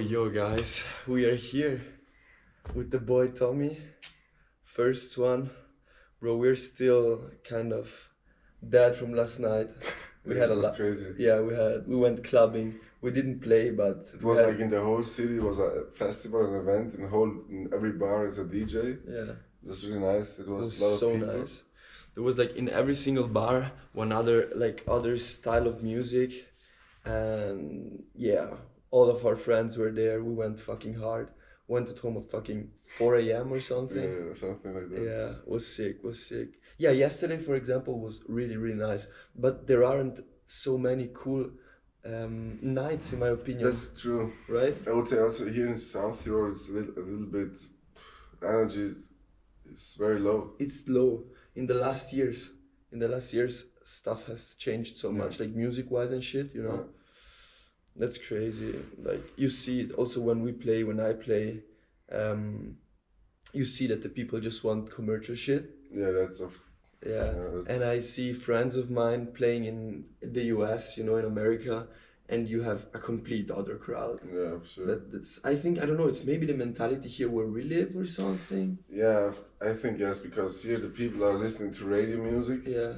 Yo guys, we are here with the boy Tommy. First one. Bro, we're still kind of dead from last night. We Yeah, had it a was lot. crazy. Yeah, we went clubbing. We didn't play, but It was like in the whole city. It was a festival, an event. In every bar is a DJ. yeah, It was really nice. It it was was a lot of so people. nice. There was like in every single bar one other style of music, and yeah, all of our friends were there. We went fucking hard. Went at home at fucking 4 a.m. or something. Yeah, something like that. Yeah, was sick. Yeah, yesterday, for example, was really nice. But there aren't so many cool nights, in my opinion, That's true. right? I would say also here in South Europe, it's a little bit energy is very low. It's low. In the last years, stuff has changed so Yeah. much, like music-wise and shit, you know? Yeah. That's crazy. Like, you see it also when when I play, you see that the people just want commercial shit. Yeah, that's of. Yeah, Yeah, and I see friends of mine playing in the US, you know, in America, and you have a complete other crowd. Yeah, sure. That's I don't know, it's maybe the mentality here where we live or something. Yeah, I think yes, because here the people are listening to radio music. Yeah,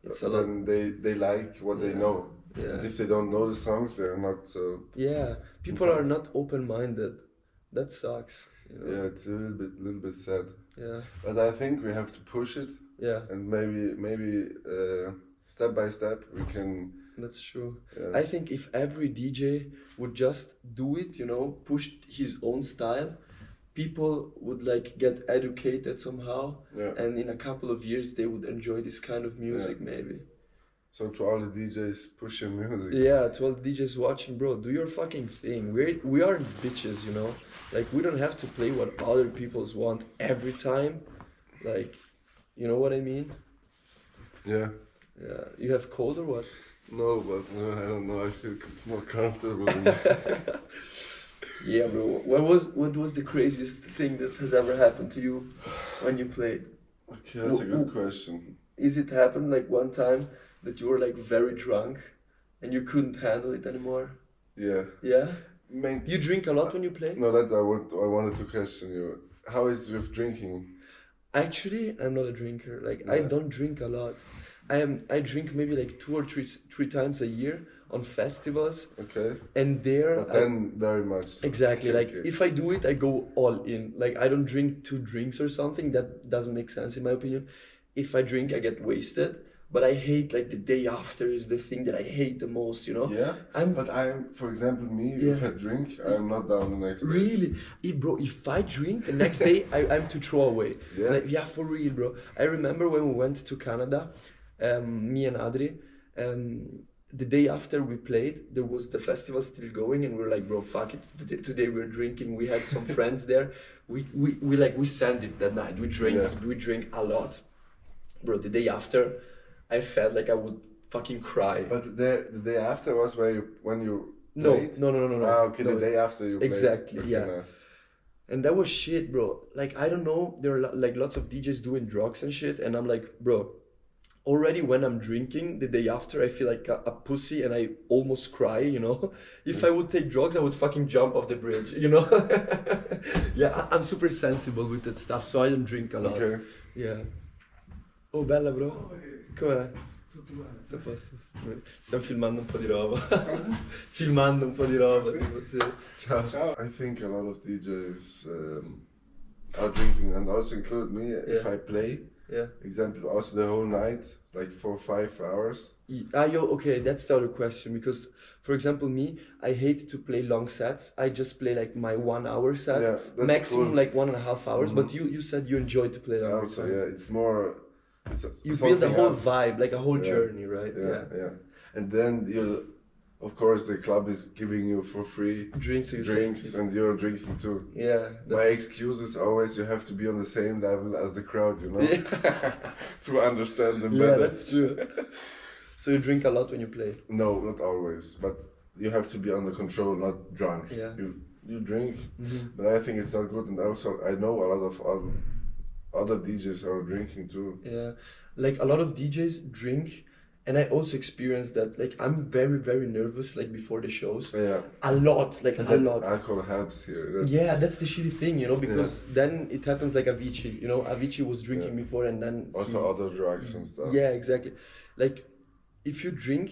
it's a lot. And they like what they Yeah. know. Yeah, And if they don't know the songs, they're not so. yeah. People are not open-minded. That sucks, you know. Yeah, it's a little bit sad. Yeah, But I think we have to push it, yeah, and maybe step by step we can. that's true. Yeah. I think if every DJ would just do it, you know, push his own style, people would like get educated somehow, Yeah. and in a couple of years they would enjoy this kind of music, maybe. So to all the DJs, push your music. Yeah, to all the DJs watching, bro, do your fucking thing. We aren't bitches, you know. Like, we don't have to play what other people's want every time. Like, you know what I mean? Yeah. Yeah. You have cold or what? No, but I don't know. I feel more comfortable. Yeah, bro. What was the craziest thing that has ever happened to you when you played? Okay, that's a good question. Is it happened like one time that you were like very drunk and you couldn't handle it anymore? Yeah. Yeah? Main, You drink a lot when you play? no, that I wanted to question you. How is it with drinking? Actually, I'm not a drinker. Like, I Yeah. don't drink a lot. I drink maybe like two or three times a year on festivals, Okay. and there But then very much. exactly, Okay, like okay. if I do it, I go all in. Like, I don't drink two drinks or something. That doesn't make sense in my opinion. If I drink, I get wasted. But I hate, like, the day after is the thing that I hate the most, you know? Yeah, I'm for example, me, if Yeah. I drink, I'm not down the next day. really, bro, if I drink the next day, I'm to throw away. Yeah? Like, yeah, for real, bro. I remember when we went to Canada, me and Adri, the day after we played, there was the festival still going, and we were like, bro, fuck it. Today we're drinking. We had some friends there. We sent it that night. We drank a lot. Bro, the day after, I felt like I would fucking cry. But the day after was when you No, played? no. Ah, okay, No. the day after you played. Exactly, Okay, yeah. nice. And that was shit, bro. Like, I don't know, there are like lots of DJs doing drugs and shit, and I'm like, bro, already when I'm drinking, the day after, I feel like a pussy and I almost cry, you know? If I would take drugs, I would fucking jump off the bridge, you know? Yeah, I'm super sensible with that stuff, so I don't drink a lot. Okay. Yeah. Oh, bella, bro. Com'è? Tutto a posto. Stiamo filmando un po' di roba. Filmando un po' di roba. tipo, sì. Ciao. I think a lot of DJs are drinking, and also include me if Yeah. I play. Yeah. Example, also the whole night, like 4 or 5 hours. Okay, that's the other question, because, for example, me, I hate to play long sets. I just play like my 1 hour set, Yeah, that's maximum cool. like 1.5 hours. But you said you enjoy to play longer. Also, time. yeah, it's more. You build a something whole else. vibe, like a whole Yeah. journey, right? Yeah. And then of course, the club is giving you for free Drinks, so you drinks, take it. and you're drinking too. Yeah. My excuse is always you have to be on the same level as the crowd, you know, to understand them Yeah, better. that's true. So you drink a lot when you play? No, not always, but you have to be under control, not drunk. Yeah. You drink, Mm-hmm. but I think it's not good. And also, I know a lot of other DJs are drinking too. Yeah, like a lot of DJs drink And I also experienced that, like, I'm very, very nervous, like, before the shows. Yeah. A lot, like, And a lot. alcohol helps here. Yeah, that's the shitty thing, you know, because then it happens like Avicii, you know, Avicii was drinking before and then also other drugs and stuff. Yeah, exactly. Like, if you drink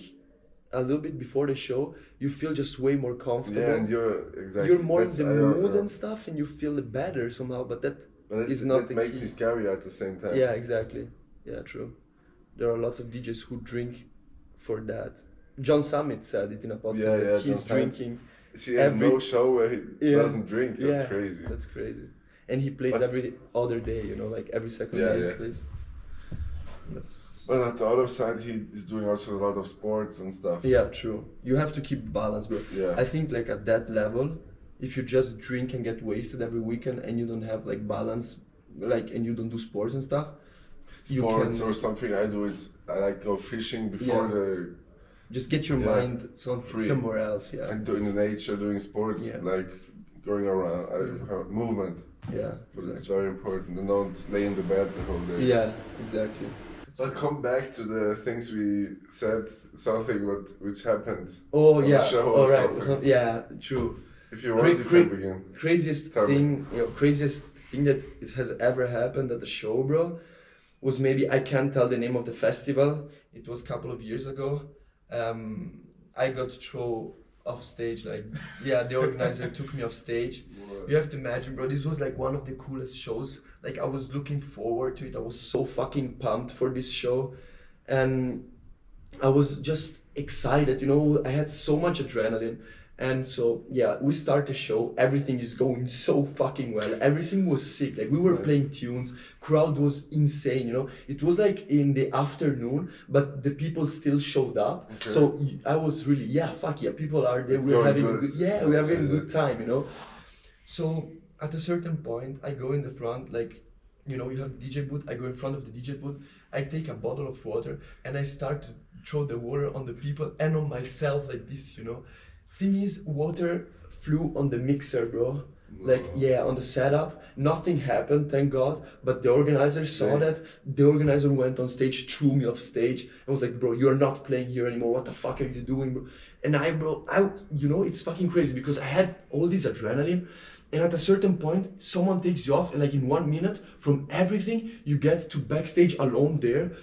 a little bit before the show, you feel just way more comfortable. Yeah, and you're more in the mood and stuff, and you feel better somehow, but that is not the makes key. me scary at the same time. Yeah, exactly. Yeah, true. There are lots of DJs who drink for that. John Summit said it in a podcast that he's drinking. See, no show where he doesn't drink. That's crazy. That's crazy. And he plays every other day, you know, like every second day he plays. But at the other side, he is doing also a lot of sports and stuff. Yeah, true. You have to keep balance, bro. Yeah. I think like at that level, if you just drink and get wasted every weekend and you don't have like balance, like, and you don't do sports and stuff, sports or something I do is I like go fishing before the. Just get your mind somewhere else, And in the nature, doing sports, like going around, movement. Yeah, but it's very important. And don't lay in the bed the whole day. Yeah, exactly. But come back to the things we said, something which happened. Oh on yeah, the show all or right. something. Yeah, true. If you want, you can begin. Craziest thing that has ever happened at the show, bro, was maybe, I can't tell the name of the festival. It was a couple of years ago. I got thrown off stage, like, the organizer took me off stage. What? You have to imagine, bro, this was like one of the coolest shows. Like, I was looking forward to it. I was so fucking pumped for this show. And I was just excited, you know, I had so much adrenaline. And so, we start the show, everything is going so fucking well, everything was sick, like we were playing tunes, crowd was insane, you know, it was like in the afternoon, but the people still showed up, so I was really, people are there, we're having a good time, you know. So at a certain point, I go in the front, like, you know, you have the DJ booth, I go in front of the DJ booth, I take a bottle of water, and I start to throw the water on the people and on myself like this, you know. Thing is, water flew on the mixer, bro. Like, on the setup. Nothing happened, thank God. But the organizer saw that. The organizer went on stage, threw me off stage. I was like, bro, you're not playing here anymore. What the fuck are you doing, bro? And you know, it's fucking crazy because I had all this adrenaline. And at a certain point, someone takes you off. And like in 1 minute, from everything, you get to backstage alone there.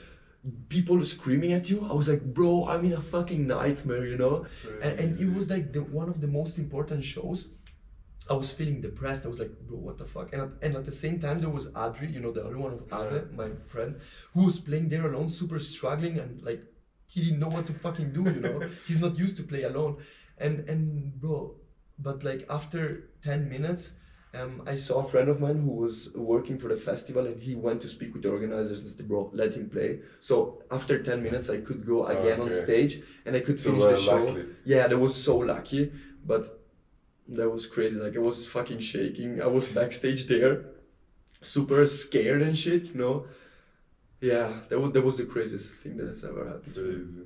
People screaming at you. I was like, bro, I'm in a fucking nightmare, you know. And it was like one of the most important shows. I was feeling depressed. I was like, bro, what the fuck? And at the same time, there was Adri, you know, the other one of Ade, my friend, who was playing there alone, super struggling, and like he didn't know what to fucking do, you know. He's not used to play alone. And bro, but like after 10 minutes, I saw a friend of mine who was working for the festival, and he went to speak with the organizers and said, bro, let him play. So after 10 minutes, I could go again on stage and I could finish the show. Lucky. Yeah, that was so lucky, but that was crazy. Like, I was fucking shaking. I was backstage there, super scared and shit, you know. Yeah, that was the craziest thing that has ever happened to me.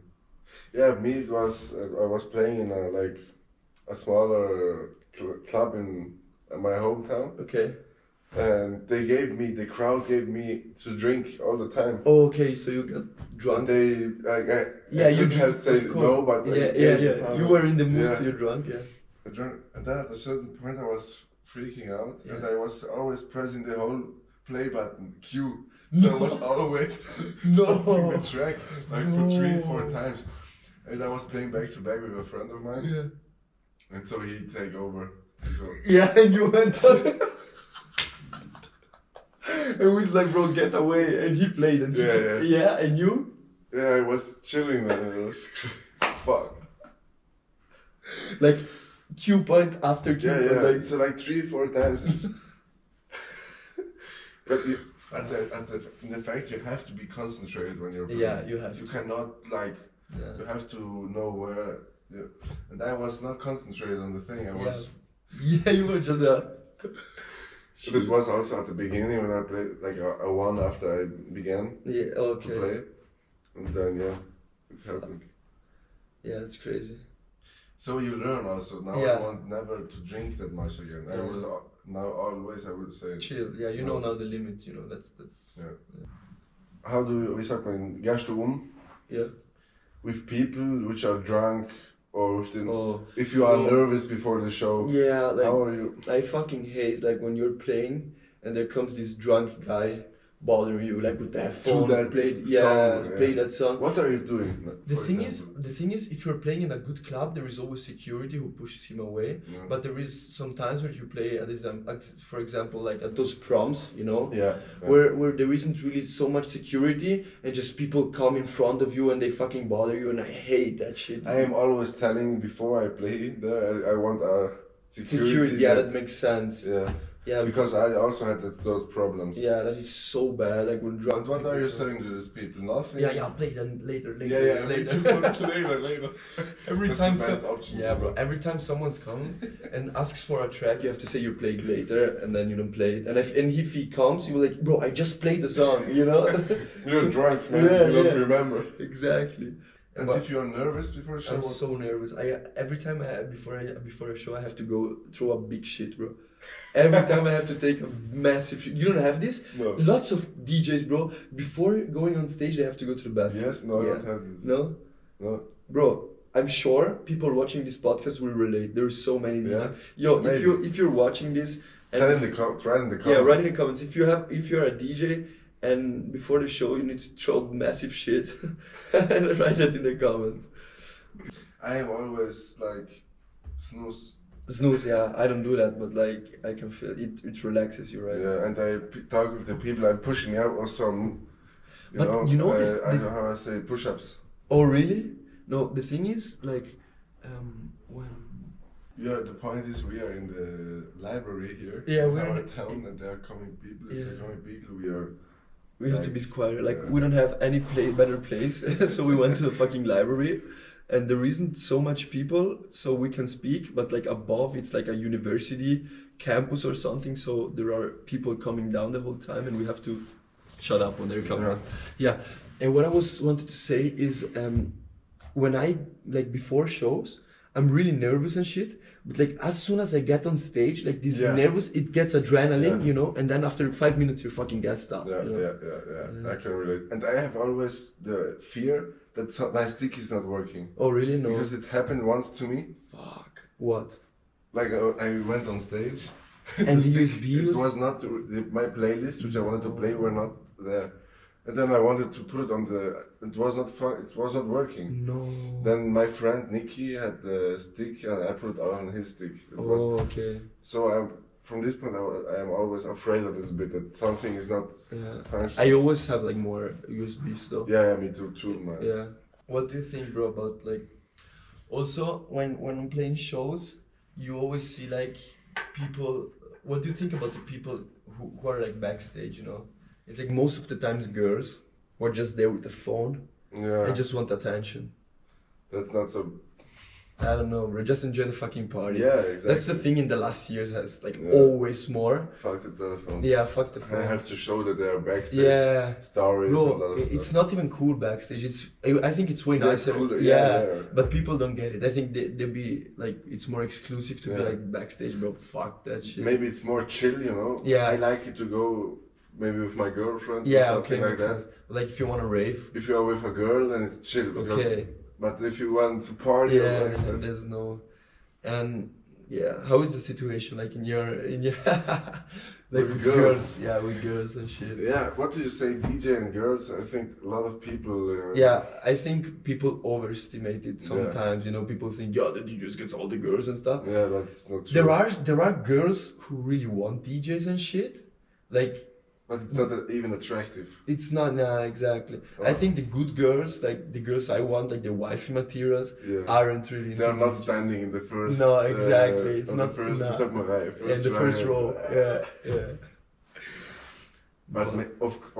Yeah, me, it was, I was playing in a smaller club in my hometown. Okay. And the crowd gave me to drink all the time. Oh, okay, so you got drunk. And I you have said no, but you were in the mood, so you're drunk, I drank, and then at a certain point I was freaking out, and I was always pressing the whole play button, Q. So I was always stopping the track, like for 3-4 times. And I was playing back to back with a friend of mine. Yeah. And so he'd take over. Yeah, and you went on. And we was like, bro, get away. And he played. And and you? Yeah, I was chilling then. It was fuck. Like Q point after Q point. Like, so like 3-4 times. But in the fact, you have to be concentrated when you're playing. Yeah, you have. You cannot like. You have to know where. Yeah. And I was not concentrated on the thing. I was. Yeah, you were just But it was also at the beginning when I played, like I won after I began to play. And then, it happened. Yeah, that's crazy. So you learn also. Now I want never to drink that much again. I will, now always I would say. Chill, you know now the limit, you know, that's... How do you, wie sagt man, gehst du um? Yeah. with people which are drunk, or with the, Oh, if you are no. nervous before the show? Yeah, like How are you? I fucking hate like when you're playing and there comes this drunk guy bothering you like with the headphone, that play song, that song. What are you doing? The for thing example? the thing is, if you're playing in a good club, there is always security who pushes him away. Yeah. But there is some times where you play for example, like at those proms, you know, Yeah. where there isn't really so much security and just people come in front of you and they fucking bother you, and I hate that shit. I am always telling before I play there, I want a security. Yeah, that makes sense. Yeah. Yeah, Because I also had those problems. yeah, that is so bad. Like when drunk. And what are you people- saying to these people? Nothing? Yeah, I'll play them later. Yeah, later. later. Every That's time the best option. Yeah, bro. Every time someone's come and asks for a track, you have to say you're playing later, and then you don't play it. And if he comes, you will like, bro, I just played the song, you know? You're drunk, man. Yeah, you don't yeah. remember. Exactly. And But if you're nervous before a show, I'm so nervous. Every time before a show, I have to go throw a big shit, bro. Every time I have to take a massive shit. You don't have this? No. Lots of DJs, bro. Before going on stage, they have to go to the bathroom. Yes, no, I Yeah. don't have this. No? No. Bro, I'm sure people watching this podcast will relate. There are so many. Yeah. Yo, Maybe. if you're watching this, and Write in the comments. yeah, write in the comments. If you're a DJ and before the show you need to throw massive shit, write that in the comments. I am always like snooze. Snooze, yeah, I don't do that, but like I can feel it. It relaxes you, right? Yeah, and I talk with the people. I'm pushing out also. But you know this- I don't know how I say push-ups. Oh really? No, the thing is like, when. Yeah, the point is we are in the library here. Yeah, in we're our in the- town, and there are coming people. If Yeah. there are coming people, we are. We have to be Like, quiet. Like yeah. we don't have any better place, so we went to the fucking library, and there isn't so much people, so we can speak. But like above, it's like a university campus or something, so there are people coming down the whole time, and we have to shut up when they're coming. Yeah. Yeah. And what I wanted to say is, when I like before shows, I'm really nervous and shit. But like as soon as I get on stage, like this Yeah. nervous, it gets adrenaline, Yeah. you know. And then after 5 minutes, you're fucking gassed up. Yeah, you know? yeah. I can relate. And I have always the fear that my stick is not working. Oh really? No. Because it happened once to me. Fuck. What? Like I went on stage. And the the stick, USB it was- was not my playlist, which I wanted to play, were not there. And then I wanted to put it on the. It was not fun. It was not working. No. Then my friend Nicky had the stick, and I put it on his stick. It was, Oh, okay. so from this point, I am always afraid a little bit that something is not Yeah. functioning. I always have like more USBs though. Yeah, me too, man. Yeah. What do you think, bro, about like? Also, when I'm playing shows, you always see like people. What do you think about the people who are like backstage? You know, it's like most of the times girls who are just there with the phone Yeah, and just want attention. that's not so. I don't know, bro. Just enjoy the fucking party. Yeah, exactly. That's the thing in the last years has like Yeah. always more. Fuck the telephone. Yeah, fuck the I phone. have to show that they are backstage. Yeah. Stories and a lot Bro, of it's stuff. not even cool backstage. I think it's way Yeah, it's nicer. cooler. Yeah, Yeah. but people don't get it. I think they'll be like, it's more exclusive to be Yeah. like backstage, bro. Fuck that shit. Maybe it's more chill, you know. Yeah. I like it to go maybe with my girlfriend or Yeah, something okay, like makes that. sense. Like if you want to rave, If you are with a girl, then it's chill. Because, okay. But if you want to party, Yeah, like that, there's no, and yeah, how is the situation like in your like With with girls? girls? Yeah, with girls and shit. yeah. What do you say, DJ and girls? I think a lot of people. Yeah, I think people overestimate it sometimes. You know, people think, yeah, the DJs gets all the girls and stuff. Yeah, but it's not true. There are girls who really want DJs and shit. Like But it's not even attractive. it's not exactly. I Oh. think the good girls, like the girls I want, like the wifey materials, Yeah. aren't really into They are not DJs. standing in the first. No, exactly. It's on not the first. no. Sag mal rein, In the first row. Yeah, yeah. But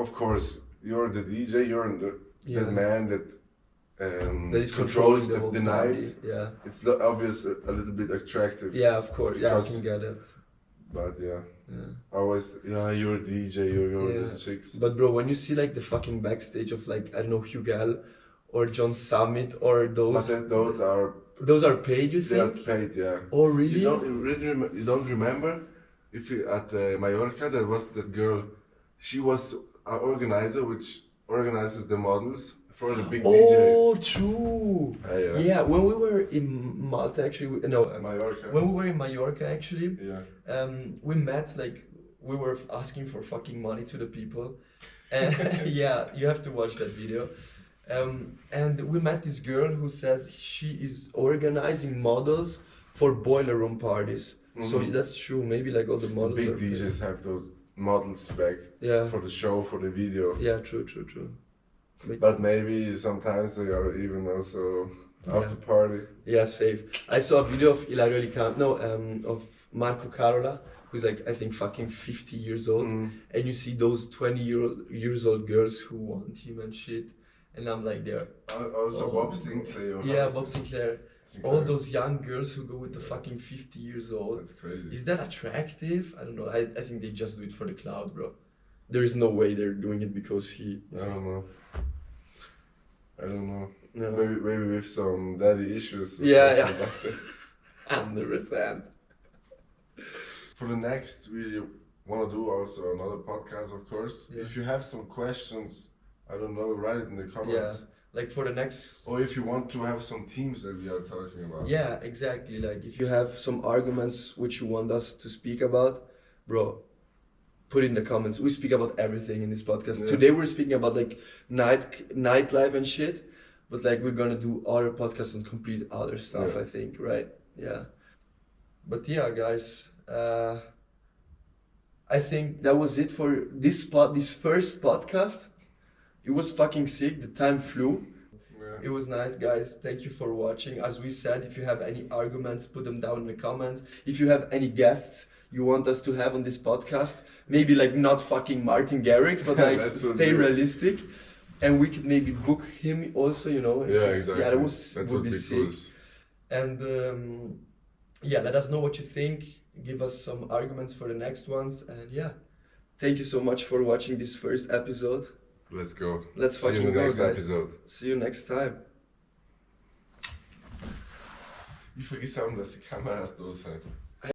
of course, you're the DJ. You're the Yeah. man that. That is controls controlling the whole the party. night. Yeah. It's obvious a little bit attractive. Yeah, of course. Yeah, I Because- can get it. But yeah, Yeah. always you're a DJ. You're Yeah. these chicks. But bro, when you see like the fucking backstage of like I don't know Hugel or John Summit or But those those are paid, you they are think? paid. Yeah. Oh really? You don't remember if you, at Mallorca there was that girl. She was an organizer which organizes the models For the big Oh, DJs. true. Yeah. Yeah, when we were in Malta, actually, Mallorca. when we were in Mallorca, actually, Yeah. we met, like, we were asking for fucking money to the people. And yeah, you have to watch that video. And we met this girl who said she is organizing models for boiler room parties. So that's true. Maybe like all the The models big are DJs have those models back Yeah. for the show, for the video. Yeah, true. But maybe sometimes they are even also after party. Yeah, safe. I saw a video of Ilario Alicante, no, of Marco Carola, who's like, I think fucking 50 years old. And you see those 20 years old girls who want him and shit. And I'm like, they're... Also Bob Sinclair. Yeah, Bob Sinclair. All those young girls who go with the fucking 50 years old. That's crazy. Is that attractive? I don't know. I think they just do it for the clout, bro. There is no way they're doing it because he... I don't know. No. Maybe with some daddy issues. Or Yeah. something like that. 100%. For the next, we want to do also another podcast, of course. Yeah. If you have some questions, I don't know, write it in the comments. Yeah. Like for the next... Or if you want to have some teams that we are talking about. Yeah, exactly. Like if you have some arguments which you want us to speak about, bro, put in the comments. We speak about everything in this podcast. Yeah. Today we're speaking about like nightlife and shit, but like we're gonna do other podcasts on complete other stuff. Yeah. I think, right? Yeah. But yeah, guys, I think that was it for this first podcast. It was fucking sick. The time flew. Yeah. It was nice, guys. Thank you for watching. As we said, if you have any arguments, put them down in the comments. If you have any guests you want us to have on this podcast, maybe like not fucking Martin Garrix, but like stay realistic. And we could maybe book him also, you know. Yeah, exactly. Yeah, that would be sick. Cool. And yeah, let us know what you think. Give us some arguments for the next ones. And yeah, thank you so much for watching this first episode. Let's go. Let's See you fucking in the go, next guys. episode. See you next time. Ich vergesse auch, dass die Kameras da sind.